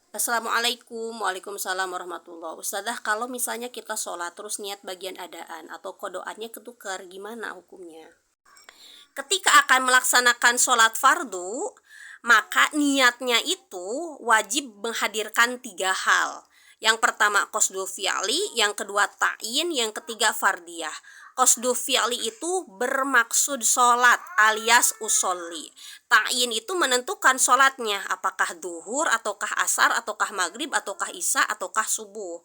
Assalamualaikum, waalaikumsalam warahmatullah. Ustazah, kalau misalnya kita sholat terus niat bagian adaan atau kodoannya ketukar, gimana hukumnya? Ketika akan melaksanakan sholat fardu, maka niatnya itu wajib menghadirkan 3 hal. Yang pertama qasdu fi'li, yang kedua ta'yin, yang ketiga fardiyah. Qasdu fi'li itu bermaksud sholat alias usolli. Ta'yin itu menentukan sholatnya, apakah duhur, ataukah asar, ataukah maghrib, ataukah isya, ataukah subuh.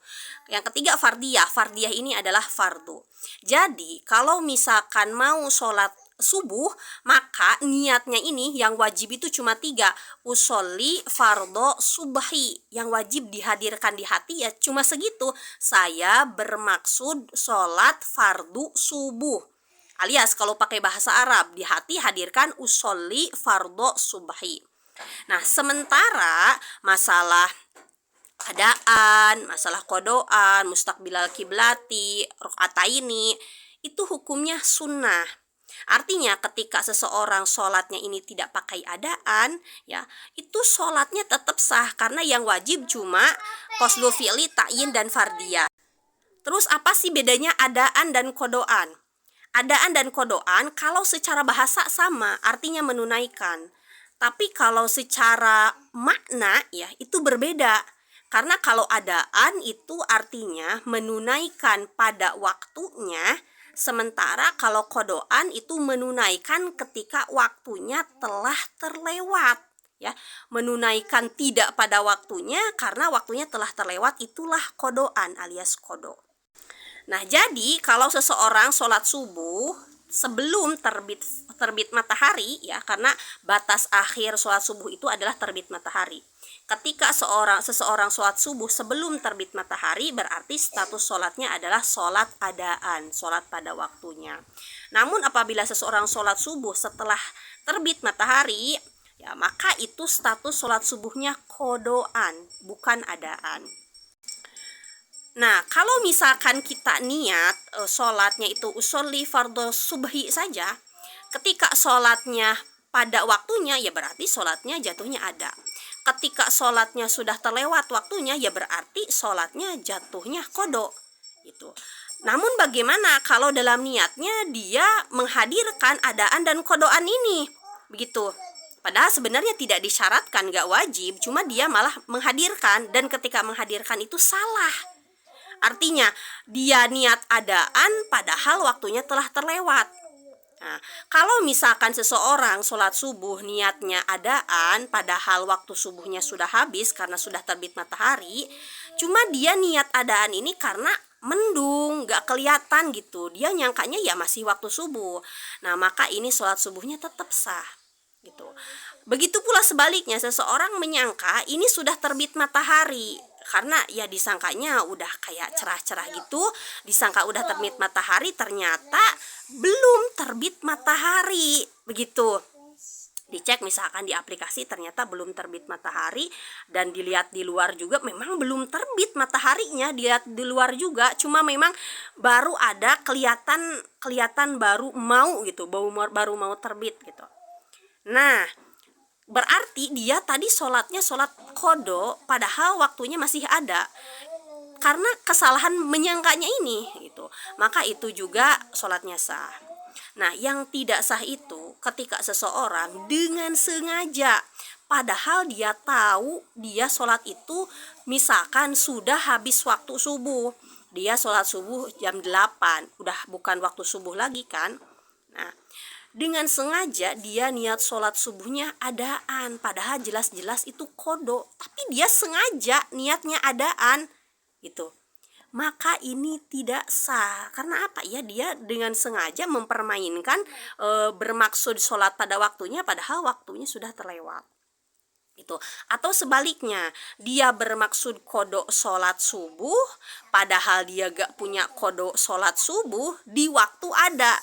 Yang ketiga fardiyah. Fardiyah ini adalah fardu. Jadi kalau misalkan mau sholat subuh, maka niatnya ini yang wajib itu cuma 3: usolli fardo subhi. Yang wajib dihadirkan di hati ya cuma segitu: saya bermaksud sholat fardu subuh. Alias kalau pakai bahasa Arab, di hati hadirkan usolli fardo subhi. Nah, sementara masalah adaan, masalah kodoan, mustaqbilal kiblati, rokaataini, itu hukumnya sunnah. Artinya ketika seseorang sholatnya ini tidak pakai adaan, ya itu sholatnya tetap sah karena yang wajib cuma qasdu fi'li, ta'yin, dan fardiyah. Terus apa sih bedanya adaan dan kodoan? Adaan dan kodoan kalau secara bahasa sama, artinya menunaikan. Tapi kalau secara makna ya itu berbeda. Karena kalau adaan itu artinya menunaikan pada waktunya, sementara kalau kodoan itu menunaikan ketika waktunya telah terlewat. Ya, menunaikan tidak pada waktunya karena waktunya telah terlewat, itulah kodoan alias kodo. Nah, jadi kalau seseorang sholat subuh sebelum terbit matahari, ya, karena batas akhir sholat subuh itu adalah terbit matahari. Ketika seseorang sholat subuh sebelum terbit matahari, berarti status sholatnya adalah sholat adaan, sholat pada waktunya. Namun apabila seseorang sholat subuh setelah terbit matahari, ya, maka itu status sholat subuhnya kodoan, bukan adaan. Nah, kalau misalkan kita niat sholatnya itu usolli fardhu subhi saja, ketika sholatnya pada waktunya ya berarti sholatnya jatuhnya ada. Ketika sholatnya sudah terlewat waktunya ya berarti sholatnya jatuhnya kodo. Gitu. Namun bagaimana kalau dalam niatnya dia menghadirkan adaan dan kodoan ini? Begitu. Padahal sebenarnya tidak disyaratkan, gak wajib, cuma dia malah menghadirkan, dan ketika menghadirkan itu salah. Artinya dia niat adaan padahal waktunya telah terlewat. Nah, kalau misalkan seseorang sholat subuh niatnya adaan padahal waktu subuhnya sudah habis karena sudah terbit matahari, cuma dia niat adaan ini karena mendung, gak kelihatan gitu, dia nyangkanya ya masih waktu subuh. Nah, maka ini sholat subuhnya tetap sah gitu. Begitu pula sebaliknya, seseorang menyangka ini sudah terbit matahari karena ya disangkanya udah kayak cerah-cerah gitu, disangka udah terbit matahari, ternyata belum terbit matahari. Begitu. Dicek misalkan di aplikasi ternyata belum terbit matahari, dan dilihat di luar juga memang belum terbit mataharinya, dilihat di luar juga cuma memang baru ada kelihatan baru mau gitu, baru mau terbit gitu. Nah, berarti dia tadi sholatnya sholat kodo padahal waktunya masih ada karena kesalahan menyangkanya ini gitu. Maka itu juga sholatnya sah. Nah, yang tidak sah itu ketika seseorang dengan sengaja padahal dia tahu dia sholat itu misalkan sudah habis waktu subuh. Dia sholat subuh jam 8, udah bukan waktu subuh lagi kan. Nah, dengan sengaja dia niat sholat subuhnya adaan padahal jelas-jelas itu kodo, tapi dia sengaja niatnya adaan gitu. Maka ini tidak sah. Karena apa ya? Dia dengan sengaja mempermainkan bermaksud sholat pada waktunya padahal waktunya sudah terlewat itu. Atau sebaliknya, dia bermaksud kodok sholat subuh padahal dia gak punya kodok sholat subuh di waktu ada.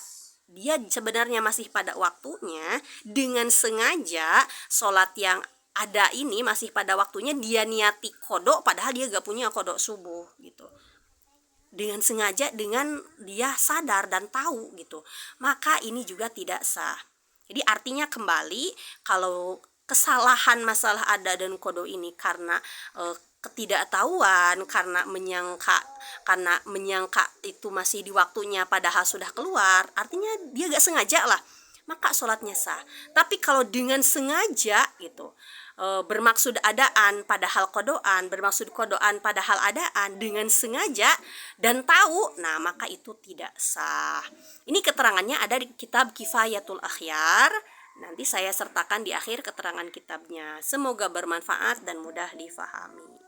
Dia sebenarnya masih pada waktunya, dengan sengaja sholat yang ada ini masih pada waktunya dia niati kodok padahal dia gak punya kodok subuh gitu. Dengan sengaja, dengan dia sadar dan tahu gitu, maka ini juga tidak sah. Jadi artinya kembali, kalau kesalahan masalah ada dan kodo ini karena ketidaktahuan, karena menyangka itu masih di waktunya padahal sudah keluar, artinya dia gak sengaja lah, maka sholatnya sah. Tapi kalau dengan sengaja gitu, bermaksud adaan padahal kodoan, bermaksud kodoan padahal adaan, dengan sengaja dan tahu, nah maka itu tidak sah. Ini keterangannya ada di kitab Kifayatul Akhyar. Nanti saya sertakan di akhir keterangan kitabnya. Semoga bermanfaat dan mudah difahami.